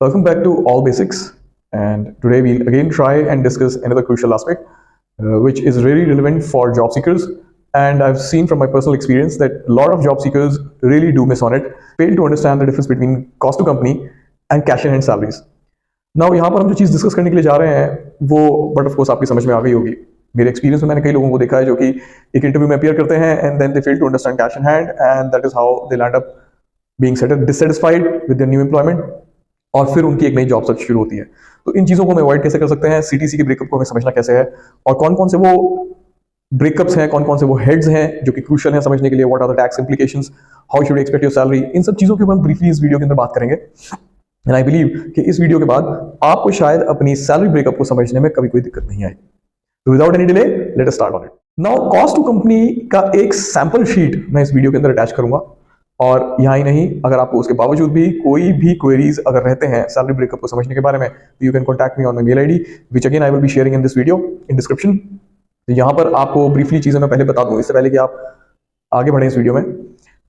Welcome back to All Basics, and today we'll again try and discuss another crucial aspect, which is really relevant for job seekers. And I've seen from my personal experience that a lot of job seekers really do miss on it, fail to understand the difference between cost to company and cash in hand salaries. Now यहाँ पर हम जो चीज़ discuss करने के लिए जा रहे हैं वो बट ऑफ कोर्स आपकी समझ में आ गई होगी। मेरे एक्सपीरियंस में मैंने कई लोगों को देखा है जो कि एक इंटरव्यू में अपीयर करते हैं and then they fail to understand cash in hand and that is how they land up being dissatisfied with their new employment, और फिर उनकी एक नई जॉब सर्च शुरू होती है। तो इन चीज़ों को हम अवॉइड कैसे कर सकते हैं, सीटीसी के ब्रेकअप को हमें समझना कैसे है, और कौन कौन से वो ब्रेकअप्स हैं, कौन कौन से वो हेड्स हैं जो कि क्रूशियल हैं समझने के लिए, what are the tax implications, how should expect your salary, इन सब चीज़ों के ऊपर हम ब्रीफली इस वीडियो के अंदर बात करेंगे। एंड आई बिलीव कि इस वीडियो के बाद आपको शायद अपनी सैलरी ब्रेकअप को समझने में कभी कोई दिक्कत नहीं आएगी। तो without any delay let us start on it. Now cost to company का एक सैंपल शीट मैं इस वीडियो के अंदर अटैच करूंगा, और यहाँ ही नहीं, अगर आपको उसके बावजूद भी कोई भी क्वेरीज अगर रहते हैं सैलरी ब्रेकअप को समझने के बारे में, you can contact me on my mail ID which again I will be sharing in this video in description. तो यहाँ पर आपको ब्रीफली चीजें मैं पहले बता दूं इससे पहले कि आप आगे बढ़े इस वीडियो में।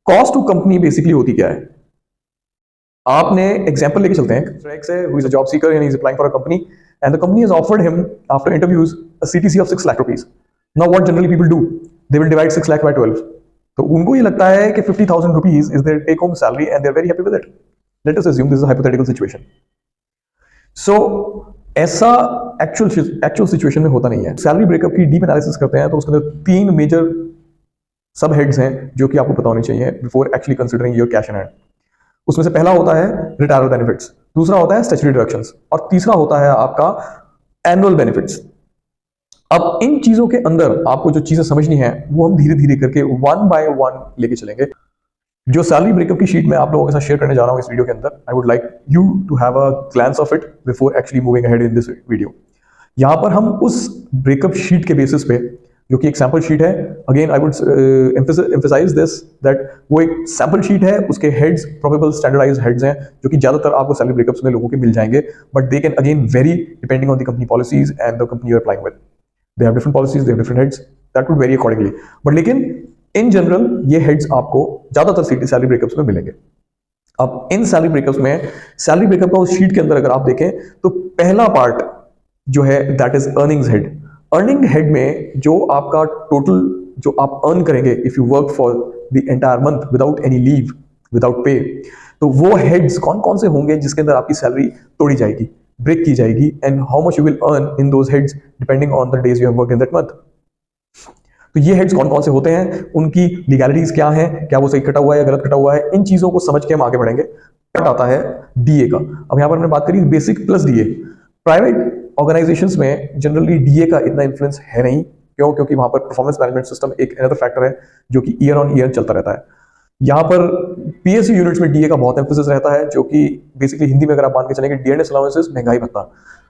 कॉस्ट टू कंपनी बेसिकली होती क्या है, आपने एग्जांपल लेके चलते हैं। एक्स है, who is a job seeker and he is applying for a company and the company has offered him after interviews a CTC of 6 lakh rupees. Now what generally people do, they will divide 6 lakh by 12। तो उनको ये लगता है कि 50,000 rupees is their take home salary and they are very happy with it. Let us assume this is a hypothetical situation. सो ऐसा actual situation में होता नहीं है। सैलरी ब्रेकअप की डीप एनालिसिस करते हैं तो उसके अंदर 3 मेजर सब हेड्स हैं जो कि आपको पता होने चाहिए before actually considering your cash in hand. उसमें से पहला होता है रिटायरमेंट बेनिफिट्स, दूसरा होता है स्टैट्यूटरी डिडक्शंस, और तीसरा होता है आपका एनुअल बेनिफिट्स। अब इन चीजों के अंदर आपको जो चीजें समझनी है वो हम धीरे धीरे करके वन बाय वन लेके चलेंगे। जो सैलरी ब्रेकअप की शीट मैं आप लोगों के साथ शेयर करने जा रहा हूं इस वीडियो के अंदर, I would like you to have a glance of it before actually moving ahead in this video. यहां पर हम उस ब्रेकअप शीट के बेसिस पे, जो कि एक सैंपल शीट है, again I would emphasise this that वो एक सैंपल शीट है, उसके हेड्स प्रोबेबल स्टैंडर्डाइज्ड हेड्स हैं जो कि ज्यादातर आपको सैलरी ब्रेकअप्स में लोगों के मिल जाएंगे, but they can again vary depending on the company policies and the company you are applying with. They have different policies, they have different heads, that would vary accordingly. But लेकिन in general ये heads आपको ज्यादातर salary breakups में मिलेंगे। अब इन salary breakups में salary breakup का उस शीट के अंदर अगर आप देखें तो पहला पार्ट जो है that is earnings head. Earning head में जो आपका टोटल जो आप अर्न करेंगे if you work for the entire month without any leave, without pay, तो वो हेड्स कौन कौन से होंगे जिसके अंदर आपकी सैलरी तोड़ी जाएगी, ब्रेक की जाएगी, and how much you will earn in those heads depending on the days you have worked in that month. तो ये हेड्स कौन कौन से होते हैं, उनकी लीगैलिटीज क्या है, क्या वो सही कटा हुआ है या गलत कटा हुआ है, इन चीजों को समझ के हम आगे बढ़ेंगे। पार्ट आता है डीए का। अब यहां पर हमने बात करी basic plus DA. Private organisations में जनरली डीए का इतना इन्फ्लुएंस है नहीं, क्यों? क्योंकि वहां पर परफॉर्मेंस मैनेजमेंट सिस्टम एक अनदर फैक्टर है जो कि ईयर ऑन ईयर चलता रहता है। यहाँ पर पीएसयू यूनिट्स में डीए का बहुत एम्फेसिस रहता है, जो कि बेसिकली हिंदी में अगर आप मान के चलेंगे डीएनएस अलाउंसेस, महंगाई भत्ता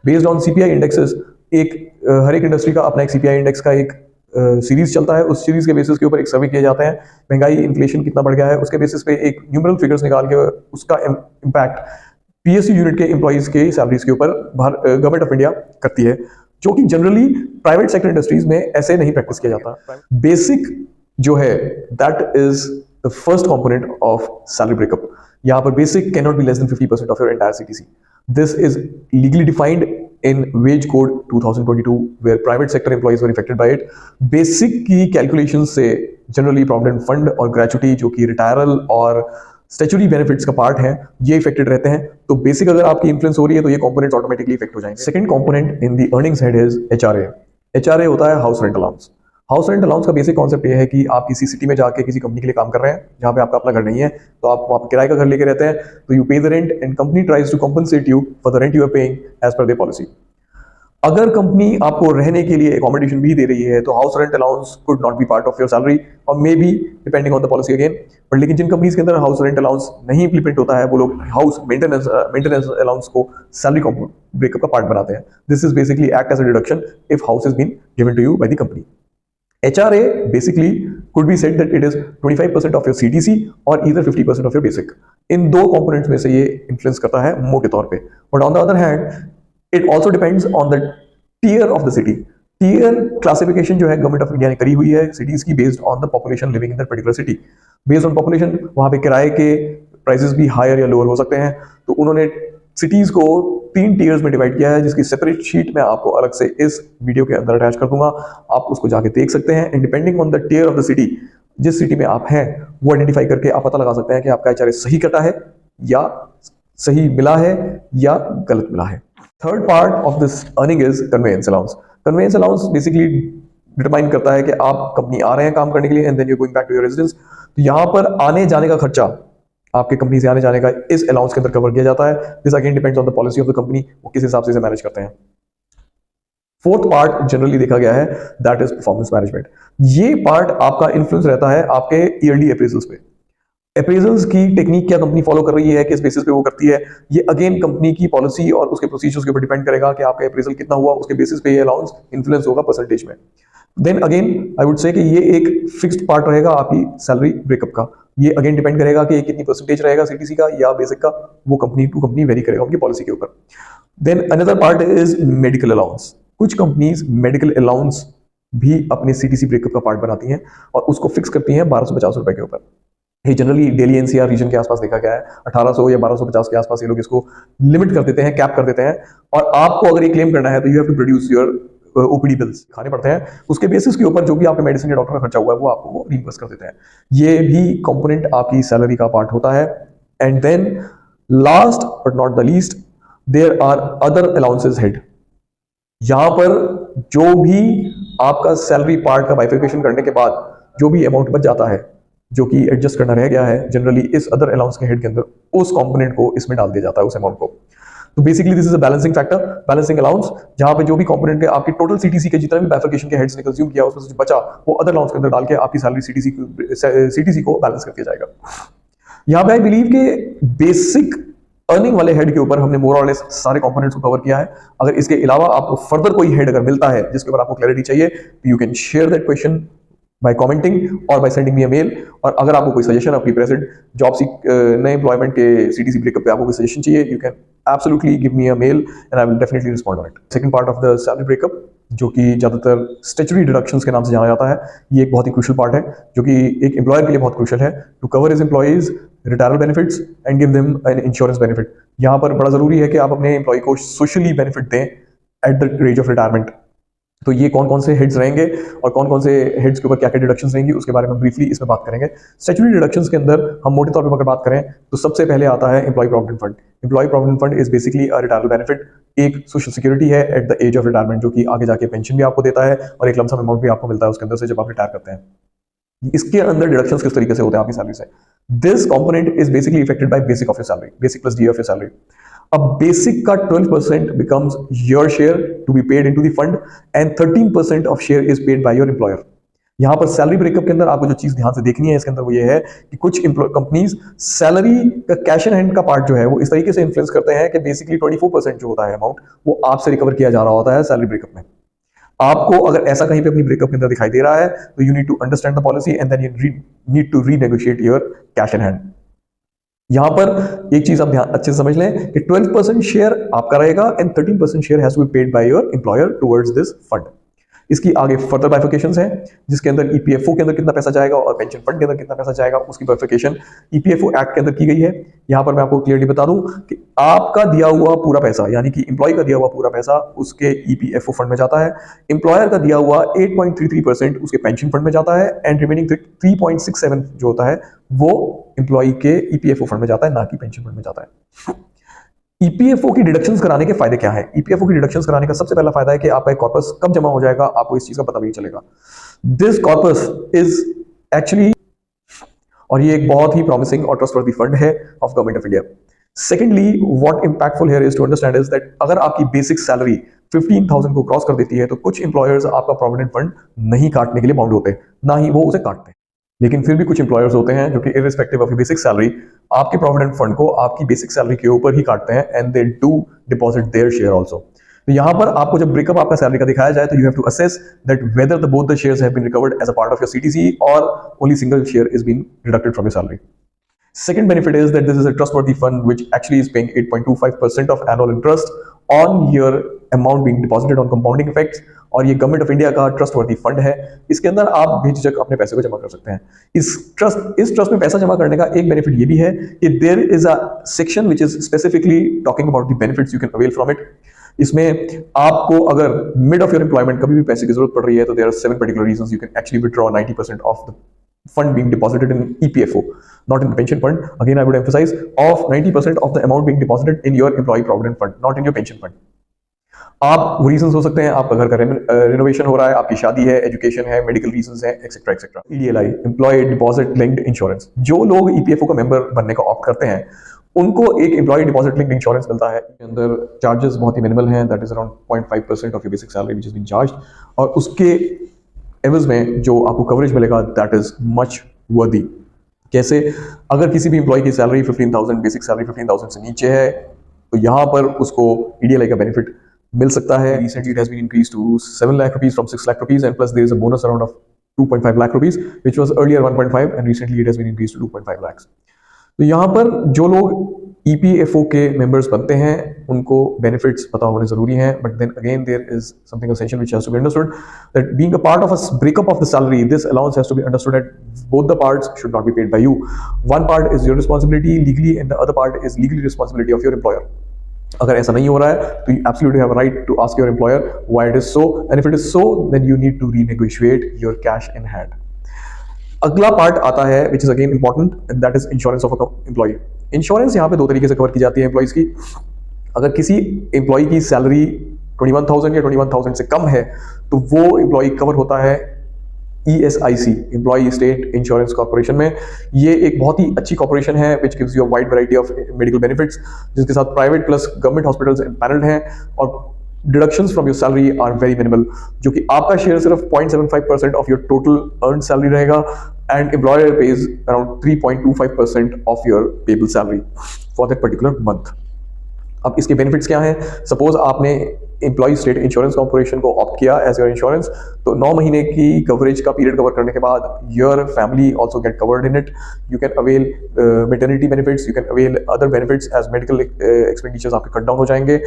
बेस्ड ऑन सीपीआई इंडेक्सेस। एक हर एक इंडस्ट्री का अपना एक सीपीआई इंडेक्स का एक सीरीज चलता है, उस सीरीज के बेसिस के ऊपर एक सर्वे किए जाते हैं, महंगाई इन्फ्लेशन कितना बढ़ गया है, उसके बेसिस पे एक न्यूमरल फिगर्स निकाल के उसका इम्पैक्ट पीएसयू यूनिट के एम्प्लॉइज के सैलरीज के ऊपर गवर्नमेंट ऑफ इंडिया करती है, जो कि जनरली प्राइवेट सेक्टर इंडस्ट्रीज में ऐसे नहीं प्रैक्टिस किया जाता। बेसिक जो है that is the first component of salary breakup. यहाँ पर basic cannot be less than 50% of your entire CTC. This is legally defined in Wage Code 2022, where private sector employees were affected by it. Basic की calculations से generally provident fund और gratuity जो कि retirement और statutory benefits का part है, ये affected रहते हैं। तो basic अगर आपकी influence हो रही है तो ये components automatically affect हो जाएंगे। Second component in the earnings head is HRA. HRA होता है house rent allowance. House rent allowance का बेसिक कॉन्सेप्ट ये है कि आप किसी सिटी में जाके किसी कंपनी के लिए काम कर रहे हैं जहां पे आपका अपना घर नहीं है, तो आप वहां किराए का घर लेके रहते हैं, तो you pay the rent and company tries to compensate you for the rent you are paying as per their policy. अगर कंपनी आपको रहने के लिए अकोमोडेशन भी दे रही है तो house rent allowance could not be part of your salary, और maybe depending on the policy again. But लेकिन जिन कंपनीज के अंदर हाउस रेंट अलाउंस नहीं इंप्लीमेंट होता है वो लोग हाउस मेंटेनेंस अलाउंस को सैलरी ब्रेकअप का पार्ट बनाते हैं। This is basically act as a deduction if house is been given to you by the company. HRA basically could be said that it is 25% of your CTC or either 50% of your basic. इन दो components में से ये influence करता है मोटे तौर पे। But on the other hand, it also depends on the tier of the city. Tier classification जो है गवर्नमेंट ऑफ इंडिया ने करी हुई है cities की based on the population living in that particular city. Based on population वहाँ पे किराए के prices भी higher या lower हो सकते हैं, तो उन्होंने सिटीज को 3 टीयर्स में डिवाइड किया है, जिसकी सेपरेट शीट मैं आपको अलग से इस वीडियो के अंदर अटैच कर दूंगा, आप उसको जाके देख सकते हैं। And depending on the tier of the city, जिस सिटी में आप हैं वो आइडेंटिफाई करके आप पता लगा सकते हैं कि आपका एचआरए सही कटा है या सही मिला है या गलत मिला है। Third part of this earning is conveyance allowance. Conveyance allowance basically determine करता है कि आप कंपनी आ रहे हैं काम करने के लिए and then you going back to your residence, तो यहाँ पर आने जाने का खर्चा आपके कंपनी से आने जाने का इस अलाउंस के अंदर कवर किया जाता है। This again depends on the policy of the company, वो किस हिसाब से इसे मैनेज करते हैं। फोर्थ पार्ट जनरली देखा गया है दैट इज परफॉर्मेंस मैनेजमेंट। ये पार्ट आपका इन्फ्लुएंस रहता है आपके ईयरली अप्रेजल्स पे। अप्रेजल्स की टेक्निक क्या कंपनी फॉलो कर रही है, किस बेसिस पे वो करती है, ये अगेन कंपनी की पॉलिसी और उसके प्रोसीजर्स के ऊपर डिपेंड करेगा कि आपका अप्रेजल कितना हुआ, उसके बेसिस पे ये अलाउंस इन्फ्लुएंस होगा परसेंटेज में। Then again I would say कि ये एक फिक्स्ड पार्ट रहेगा आपकी सैलरी ब्रेकअप का। ये अगेन डिपेंड करेगा कि कितनी परसेंटेज रहेगा सीटीसी का या बेसिक का, वो कंपनी टू कंपनी वेरी करेगा उनकी पॉलिसी के ऊपर। Then another part is medical allowance. कुछ कंपनीज मेडिकल अलाउंस भी अपने सीटीसी ब्रेकअप का पार्ट बनाती हैं और उसको फिक्स करती हैं 1250 रुपए के ऊपर। ये जनरली दिल्ली एनसीआर रीजन के आसपास देखा गया है, 1800 या 1250 के आसपास ये लोग इसको लिमिट कर देते हैं, कैप कर देते हैं। और आपको अगर ये क्लेम करना है तो you have to produce your OPD bills खाने पड़ते हैं, उसके बेसिस के ऊपर जो भी आपके मेडिसिन या डॉक्टर का खर्चा हुआ है वो आपको वो रिइंबर्स कर देते हैं। ये भी कंपोनेंट आपकी सैलरी का पार्ट होता है। And then last but not the least there are other allowances head. यहां पर जो भी आपका सैलरी पार्ट का बाइफिकेशन करने के बाद जो भी अमाउंट बच जाता है, जो कि एडजस्ट करना रह गया है, जनरली इस अदर अलाउंस के हेड के अंदर उस कंपोनेंट को इसमें डाल दिया जाता है, उस अमाउंट को। तो basically this is a balancing factor, balancing allowance, जहां पे जो भी कंपोनेंट है आपकी टोटल सीटीसी के जितना भी बाइफिकेशन के हेड्स ने कंज्यूम किया उसमें से बचा वो अदर अलाउंस के अंदर डाल के आपकी सैलरी सीटीसी को बैलेंस कर दिया जाएगा। यहाँ पे आई बिलीव के बेसिक अर्निंग वाले हेड के ऊपर हमने मोर और लेस सारे कंपोनेंट्स को कवर किया है। अगर इसके अलावा आपको फर्दर कोई हेड अगर मिलता है जिसके ऊपर आपको क्लैरिटी चाहिए, you can share that question by commenting और by sending me a mail. और अगर आपको कोई सजेशन अपनी प्रेजेंट जॉब नए एम्प्लॉयमेंट के सीटीसी ब्रेकअप पे आपको कोई सजेशन चाहिए, you can absolutely give me a mail and I will definitely respond on it. Second part of the salary breakup, जो कि ज्यादातर स्टैट्यूटरी डिडक्शंस के नाम से जाना जाता है, ये एक बहुत ही क्रूशियल पार्ट है जो कि एक एम्प्लॉयर के लिए बहुत क्रूशियल है to cover his employees retiral benefits and give them an insurance benefit. यहाँ पर बड़ा जरूरी है कि आप अपने एम्प्लॉय को सोशली बेनिफिट दें at the age of retirement. तो ये कौन कौन से हेड्स रहेंगे और कौन कौन से हेड्स के ऊपर क्या क्या डिडक्शंस रहेंगी उसके बारे में ब्रीफली इसमें बात करेंगे। स्टैट्यूटरी डिडक्शंस के अंदर हम मोटे तौर पर अगर बात करें तो सबसे पहले आता है employ provident fund. Employ provident fund is basically a retiral benefit, एक सोशल सिक्योरिटी है at the age of retirement, जो कि आगे जाके पेंशन भी आपको देता है और एक लमसम अमाउंट भी आपको मिलता है उसके अंदर से जब आप रिटायर करते हैं। इसके अंदर डिडक्शंस किस तरीके से होते हैं आपकी सैलरी से। This component is basically affected by basic of your salary, basic plus D of your salary. अब बेसिक का 12% becomes your share to be paid into the fund and 13% of share is paid by your employer। यहाँ पर salary breakup के अंदर आपको जो चीज ध्यान से देखनी है इसके अंदर वो ये है कि कुछ कंपनीज सैलरी का कैश इन हैंड का पार्ट जो है वो इस तरीके से इन्फ्लुएंस करते हैं कि बेसिकली 24% जो होता है अमाउंट वो आपसे रिकवर किया जा रहा होता है सैलरी ब्रेकअप में। आपको अगर ऐसा कहीं पे अपनी ब्रेकअप के अंदर दिखाई दे रहा है तो you need to understand the policy and then you need to renegotiate your cash in hand. यहां पर एक चीज आप ध्यान अच्छे से समझ लें कि 12% शेयर आपका रहेगा and 13% share has to be paid by your employer towards this fund. इसकी आगे फर्दर बाइफिकेशंस हैं जिसके अंदर ईपीएफओ के अंदर कितना पैसा जाएगा और पेंशन फंड के अंदर कितना पैसा जाएगा, उसकी बाइफिकेशन ईपीएफओ एक्ट के अंदर की गई है। यहां पर मैं आपको क्लियरली बता दूं कि आपका दिया हुआ पूरा पैसा यानी कि एम्प्लॉय का दिया हुआ पूरा पैसा उसके ईपीएफओ फंड में जाता है, एम्प्लॉयर का दिया हुआ 8.33% उसके पेंशन फंड में जाता है एंड रिमेनिंग 3.67 जो होता है वो एम्प्लॉय के ईपीएफओ फंड में जाता है, ना कि पेंशन फंड में जाता है। ईपीएफओ की डिडक्शंस कराने के फायदे क्या हैं? ईपीएफओ की डिडक्शंस कराने का सबसे पहला फायदा है कि आपका एक कॉर्पस कब जमा हो जाएगा आपको इस चीज का पता भी नहीं चलेगा। दिस कॉर्पस इज एक्चुअली, और ये एक बहुत ही प्रॉमिसिंग और ट्रस्टवर्दी फंड है of government of India. Secondly, what impactful here is to understand is that अगर आपकी बेसिक सैलरी 15,000 को क्रॉस कर देती है तो कुछ एम्प्लॉयर्स आपका प्रोविडेंट फंड नहीं काटने के लिए बाउंड होते, ना ही वो उसे काटते हैं। लेकिन फिर भी कुछ एम्प्लॉयर्स होते हैं जो कि इररिस्पेक्टिव ऑफ बेसिक सैलरी आपके प्रोविडेंट फंड को आपकी बेसिक सैलरी के ऊपर ही काटते हैं and they do deposit their share also. तो यहां पर आपको जब ब्रेकअप आपका सैलरी का दिखाया जाए तो you have to assess that whether the both the shares have been recovered as a part of your CTC और only single share is been deducted from your salary. Second benefit is that this is a trustworthy fund which actually is paying 8.25% of annual interest on your amount being deposited on compounding effects और ये government of India का trustworthy fund है। इसके अंदर आप बेझिझक अपने पैसे को जमा कर सकते हैं। इस ट्रस्ट में पैसा जमा करने का एक बेनिफिट ये भी है कि there is a section which is specifically talking about the benefits you can avail from it. इसमें आपको अगर मिड ऑफ योर एम्प्लॉयमेंट कभी भी पैसे की जरूरत पड़ रही है तो there are 7 particular reasons you can actually withdraw 90% of the fund being deposited in EPFO, not in the pension fund. Again, I would emphasize of 90% of the amount being deposited in your employee provident fund, not in your pension fund. आप वो reasons हो सकते हैं, आपका घर का renovation हो रहा है, आपकी शादी है, एजुकेशन है, मेडिकल रीजंस है, etcetera etcetera. EDLI, employee deposit linked insurance, जो लोग EPFO का मेंबर बनने का ऑप्ट करते हैं उनको एक एम्प्लॉय डिपॉजिट लिंक्ड इंश्योरेंस मिलता है। इसके अंदर चार्जेस बहुत ही मिनिमल हैं, that is around 0.5% of your basic salary which is being charged, और उसके एवज में जो आपको कवरेज मिलेगा दैट इज मच वर्दी। कैसे? अगर किसी भी एम्प्लॉय की सैलरी 15,000, बेसिक सैलरी 15,000 से नीचे है तो यहाँ पर उसको EDLI का बेनिफिट मिल सकता है। Recently it has been increased to 7 lakh rupees from 6 lakh rupees, and plus there is a bonus around of 2.5 lakh rupees, which was earlier 1.5, and recently it has been increased to 2.5 lakhs. तो यहाँ पर जो लोग EPFO के members बनते हैं उनको benefits पता होने जरूरी हैं, but then again there is something essential which has to be understood, that being a part of a breakup of the salary, this allowance has to be understood that both the parts should not be paid by you. One part is your responsibility legally and the other part is legally responsibility of your employer. अगर ऐसा नहीं हो रहा है तो you absolutely have a right to ask your employer why it is so, and if it is so then you need to renegotiate your cash in hand. अगला part आता है which is again important, and that is insurance of employee. Insurance यहाँ पे दो तरीके से cover की जाती है एम्प्लॉइज की। अगर किसी एम्प्लॉय की सैलरी 21,000 या 21,000 से कम है तो वो एम्प्लॉय कवर होता है ESIC, employ state insurance corporation में। ये एक बहुत ही अच्छी कॉर्पोरेशन है which gives you a wide variety of medical benefits, जिसके साथ private plus government hospitals paneled हैं, और deductions from your salary are very minimal, जो कि आपका शेयर सिर्फ 0.75% of your total earn salary रहेगा, and employer pays around 3.25% of your payable salary for that particular month. अब इसके बेनिफिट्स क्या हैं? सपोज आपने एम्प्लॉय स्टेट इंश्योरेंस कॉर्पोरेशन को ऑप्ट किया एज योर इंश्योरेंस, तो 9 महीने की कवरेज का पीरियड कवर करने के बाद your family also get covered in it. You can avail maternity benefits, you can avail other benefits as medical expenditures आपके कट डाउन हो जाएंगे।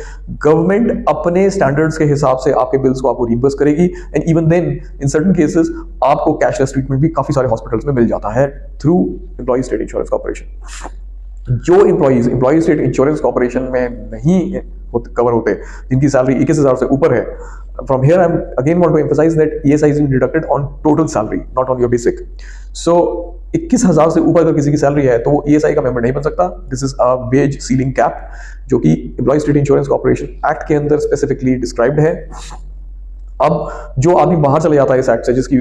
गवर्नमेंट अपने स्टैंडर्ड्स के हिसाब से आपके बिल्स को आपको रिइंबर्स करेगी, and even then in certain cases आपको कैशलेस ट्रीटमेंट भी काफी सारे हॉस्पिटल्स में मिल जाता है through employee state insurance corporation. जो एम्प्लॉय स्टेट इंश्योरेंस कॉर्पोरेशन में नहीं कवर होते, जिनकी सैलरी 21,000 से ऊपर है, from here I'm again want to emphasize that ESI is deducted on total salary, not on your basic. So 21,000 से ऊपर अगर किसी की सैलरी है तो वो ESI का मेंबर नहीं बन सकता। This is a wage ceiling cap, जो कि employee state insurance corporation act के अंदर स्पेसिफिकली डिस्क्राइब्ड है। अब जो आदमी बाहर चले जाता है इस एक्ट से, जिसकी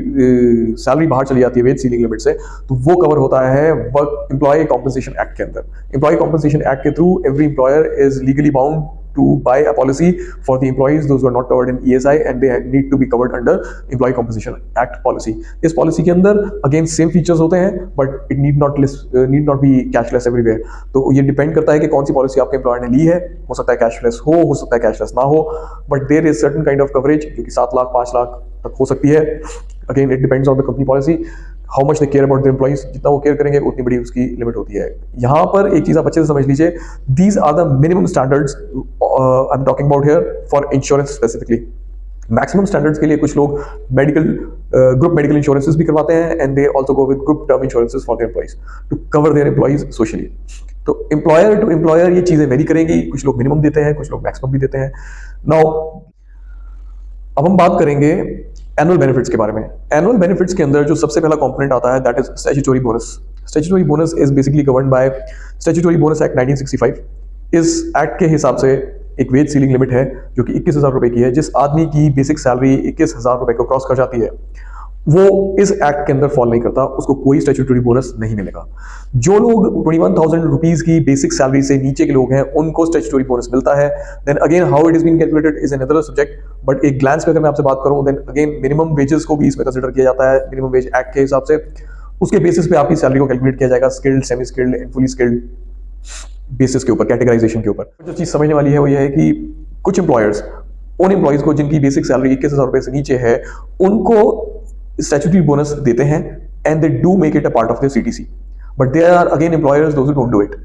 सैलरी बाहर चली जाती है वेज सीलिंग लिमिट से, तो वो कवर होता है वर्क एम्प्लॉय कॉम्पनसेशन एक्ट के अंदर। एम्प्लॉय कॉम्पनसेशन एक्ट के through every employer is legally bound to buy a policy for the employees those who are not covered in ESI, and they need to be covered under Employee Compensation Act policy. इस policy के अंदर again same features होते हैं, but it need not be cashless everywhere. तो ये depend करता है कि कौन सी पॉलिसी आपके एम्प्लॉयर ने ली है। हो सकता है कैशलेस हो सकता है कैशलेस ना हो, but there is certain kind of coverage जो कि 7 लाख 5 लाख तक हो सकती है। Again it depends on the company policy, how much they care about the employees. जितना वो केयर करेंगे उतनी बड़ी उसकी लिमिट होती है। यहाँ पर एक चीज आप अच्छे से समझ लीजिए, these are the minimum standards I am talking about here for insurance specifically. Maximum standards के लिए कुछ लोग मेडिकल ग्रुप मेडिकल इंश्योरेंसेस भी करवाते हैं, and they also go with group term insurances for their employees to cover their employees socially. तो employer to employer ये चीजें वेरी करेंगी, कुछ लोग मिनिमम देते हैं, कुछ लोग मैक्सिमम भी देते हैं। नाउ अब हम बात करेंगे एनुअल बेनिफिट्स के बारे में। एनुअल बेनिफिट्स के अंदर जो सबसे पहला कंपोनेंट आता है that is statutory bonus. Statutory bonus is basically governed bye statutory bonus act 1965। इस एक्ट के हिसाब से एक वेज सीलिंग लिमिट है जो कि 21,000 रुपए की है। जिस आदमी की बेसिक सैलरी 21,000 रुपए को क्रॉस कर जाती है वो इस एक्ट के अंदर फॉल नहीं करता, उसको कोई स्टैट्यूटरी बोनस नहीं मिलेगा। जो लोग 21,000 रुपीज की बेसिक सैलरी से नीचे के लोग हैं उनको स्टैट्यूटरी बोनस मिलता है। Then again how it is been calculated is another subject, but एक ग्लांस पे अगर मैं आपसे बात करूं देन अगेन मिनिमम वेजेस को भी इसमें कंसिडर किया जाता है। मिनिमम वेज एक्ट के हिसाब से उसके बेसिस पे आपकी सैलरी को कैलकुलेट किया जाएगा, skilled, semi skilled and fully skilled basis के ऊपर, कैटेगराइजेशन के ऊपर। जो चीज समझने वाली है वो ये है कि कुछ एम्प्लॉयर्स उन एम्प्लॉयज को जिनकी बेसिक सैलरी 21,000 रुपए से नीचे है उनको स्टैट्यूटरी बोनस देते हैं, and they do make it a part of their CTC, but there are again employers those who don't do it.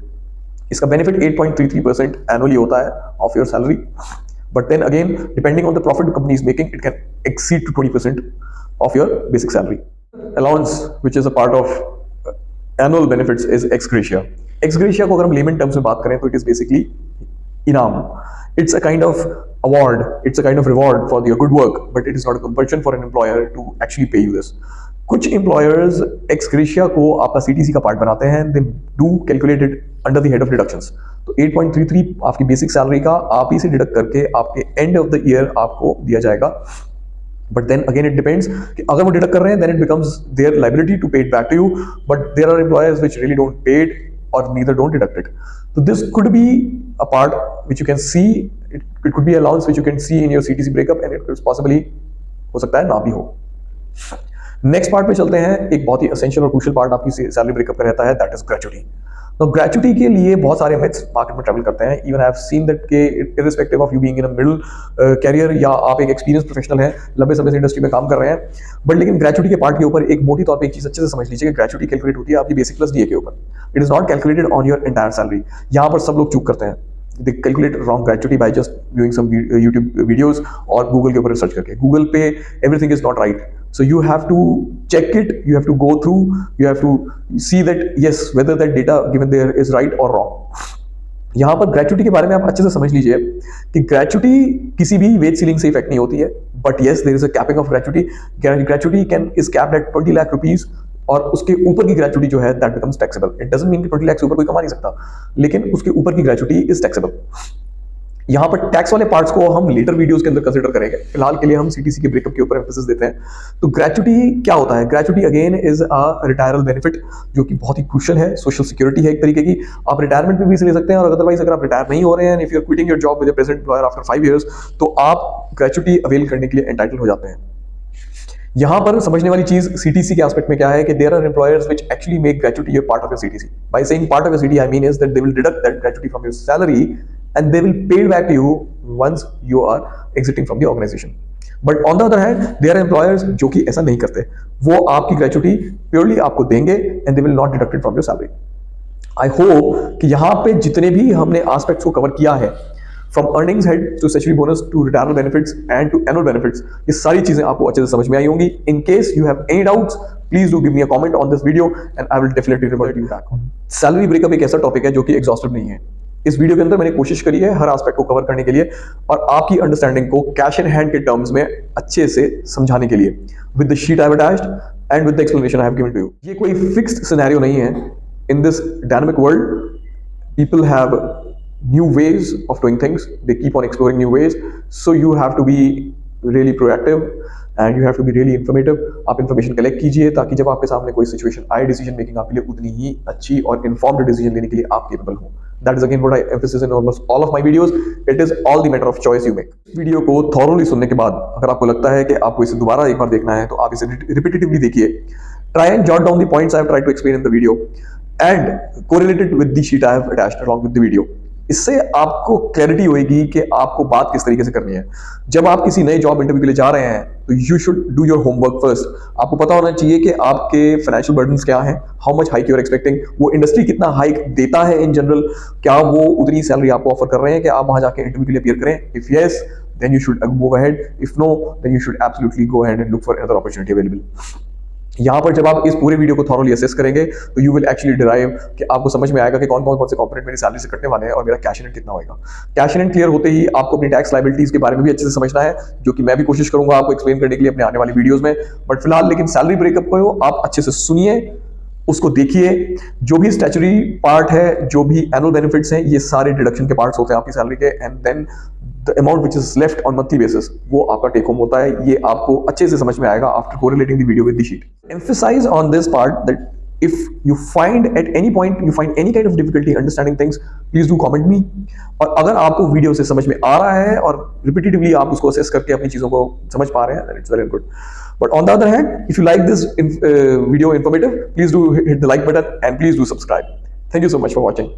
इसका बेनिफिट 8.33% एनुअली होता है of your salary, But then again, depending on the profit the company is making, it can exceed to 20% of your basic salary. Allowance, which is a part of annual benefits, is ex gratia. Ex gratia को अगर हम layman terms में बात करें तो it is basically इनाम. It's a kind of award, it's a kind of reward for your good work, but it is not a compulsion for an employer to actually pay you this. कुछ employers ex gratia को आपका CTC का part बनाते हैं, they do calculate it under the head of deductions. तो 8.33 आपकी basic salary का आप ही से डिडक्ट करके आपके एंड ऑफ द ईयर आपको दिया जाएगा. But then again it depends कि अगर वो डिडक्ट कर रहे हैं then it becomes their liability to pay it back to you, but there are employers which really don't pay it or neither don't deduct it. So this could be a part which you can see, it could be allowance which you can see in your CTC breakup, and it could possibly हो सकता है ना भी हो. Next part पे चलते हैं. एक बहुत ही एसेंशियल और क्रूशियल पार्ट आपकी सैलरी ब्रेकअप का रहता है, दैट इज ग्रेचुटी. तो ग्रेचुटी के लिए बहुत सारे मिथ्स मार्केट में ट्रैवल करते हैं. Even I have seen that के irrespective of you being in a middle career या आप एक एक्सपीरियंस प्रोफेशनल हैं, लंबे समय से इंडस्ट्री में काम कर रहे हैं, बट लेकिन ग्रेचुटी के पार्ट के ऊपर एक मोटी तौर पे एक चीज अच्छे से समझ लीजिए कि ग्रेचुटी कैलकुलेट होती है आपकी बेसिक प्लस डीए के ऊपर. It is not calculated on your entire salary. यहाँ पर सब लोग चूक करते हैं. They calculate wrong gratuity by just viewing some YouTube videos or Google के ऊपर रिसर्च करके. Google पे everything is not right. So you have to check it, you have to go through, you have to see that yes, whether that data given there is right or wrong. यहाँ पर gratuity के बारे में आप अच्छे से समझ लीजिए कि ग्रेचुटी किसी भी वेज सीलिंग से इफेक्ट नहीं होती है, but yes there is a capping of gratuity. Gratuity is capped at 20 lakh rupees, और उसके ऊपर की ग्रेचुटी जो है that becomes taxable. It doesn't mean कि 20 लाख से ऊपर कोई कमा नहीं सकता, लेकिन उसके ऊपर की ग्रेचुटी इज टैक्सेबल. यहाँ पर टैक्स वाले पार्ट्स को हम लेटर वीडियोस के अंदर कंसीडर करेंगे. फिलहाल के लिए हम सीटीसी के ब्रेकअप के ऊपर एम्फेसिस देते हैं. तो ग्रेचुटी क्या होता है? Gratuity again is a retiral benefit जो कि बहुत ही क्रूशियल है. सोशल सिक्योरिटी है एक तरीके की. आप रिटायरमेंट में भी इसे ले सकते हैं, और अदरवाइज अगर आप रिटायर नहीं हो रहे हैं, if you are quitting your job with your present employer after 5 years, तो आप ग्रेचुटी अवेल करने के लिए एंटाइटल हो जाते हैं. यहां पर समझने वाली चीज सीटीसी के एस्पेक्ट में क्या है कि there are employers which actually make gratuity your part of your CTC. By saying part of your CTC I mean is that they will deduct that gratuity from your salary and they will pay it back to you once you are exiting from the organisation. But on the other hand there are employers जो कि ऐसा नहीं करते. वो आपकी gratuity purely आपको देंगे and they will not deduct it from your salary. I hope कि यहाँ पे जितने भी हमने एस्पेक्ट्स को कवर किया है, from earnings head to statutory bonus to retiral benefits and to annual benefits, ये सारी चीजें आपको अच्छे से समझ में आई होंगी. In case you have any doubts, please do give me a comment on this video and I will definitely revert you back. Salary breakup एक ऐसा टॉपिक है जो कि एग्जॉस्टिव नहीं है. इस वीडियो के अंदर मैंने कोशिश करी है हर एस्पेक्ट को कवर करने के लिए और आपकी अंडरस्टैंडिंग को कैश इन हैंड के टर्म्स में अच्छे से समझाने के लिए, with the sheet I have attached and with the explanation I have given to you. ये कोई फिक्स्ड सिनेरियो नहीं है. In this dynamic world people have new ways of doing things. They keep on exploring new ways. So you have to be really proactive and you have to be really informative. आप information collect कीजिए ताकि जब आपके सामने कोई situation आए decision making आपके लिए उतनी ही अच्छी और informed decision लेने के लिए आप capable हो. That is again what I emphasize in almost all of my videos. It is all the matter of choice you make. Video को thoroughly सुनने के बाद अगर आपको लगता है कि आपको इसे दोबारा एक बार देखना है तो आप इसे repetitively देखिए. Try and jot down the points I have tried to explain in the video and correlate it with the sheet I have attached along with the video. इससे आपको क्लैरिटी होगी कि आपको बात किस तरीके से करनी है. जब आप किसी नए जॉब इंटरव्यू के लिए जा रहे हैं तो you should do your homework first. आपको पता होना चाहिए कि आपके फाइनेंशियल बर्डन्स क्या हैं, how much hike you are expecting, वो इंडस्ट्री कितना हाइक देता है इन जनरल, क्या वो उतनी सैलरी आपको ऑफर कर रहे हैं कि आप वहां जाके इंटरव्यू के लिए अपीयर करें. If yes then you should move ahead. If no, then you should absolutely go ahead and look for another opportunity available. यहाँ पर जब आप इस पूरे वीडियो को थॉरली असेस करेंगे तो यू विल एक्चुअली डिराइव कि आपको समझ में आएगा कि कौन कौन से कंपोनेंट मेरी सैलरी से कटने वाले हैं और मेरा कैश इन कितना होगा. कैश इन क्लियर होते ही आपको अपनी टैक्स लायबिलिटीज के बारे में भी अच्छे से समझना है, जो कि मैं भी कोशिश करूंगा आपको एक्सप्लेन करने के लिए अपने आने वाली वीडियोस में. बट फिलहाल लेकिन सैलरी ब्रेकअप को आप अच्छे से सुनिए, उसको देखिए. जो भी स्टैच्यूटरी पार्ट है, जो भी एनुअल बेनिफिट्स हैं, ये सारे डिडक्शन के पार्ट्स होते हैं आपकी सैलरी के. And then the amount which is left on monthly basis, वो आपका टेक होम होता है. ये आपको अच्छे से समझ में आएगा after correlating the video with the sheet. Emphasise on this part that if you find at any point you find any kind of difficulty understanding things, please do comment me. और अगर आपको वीडियो से समझ में आ रहा है और repetitively आप उसको असेस करके अपनी चीजों को समझ पा रहे हैं, then it's very good. But on the other hand, if you like this video informative, please do hit the like button and please do subscribe. Thank you so much for watching.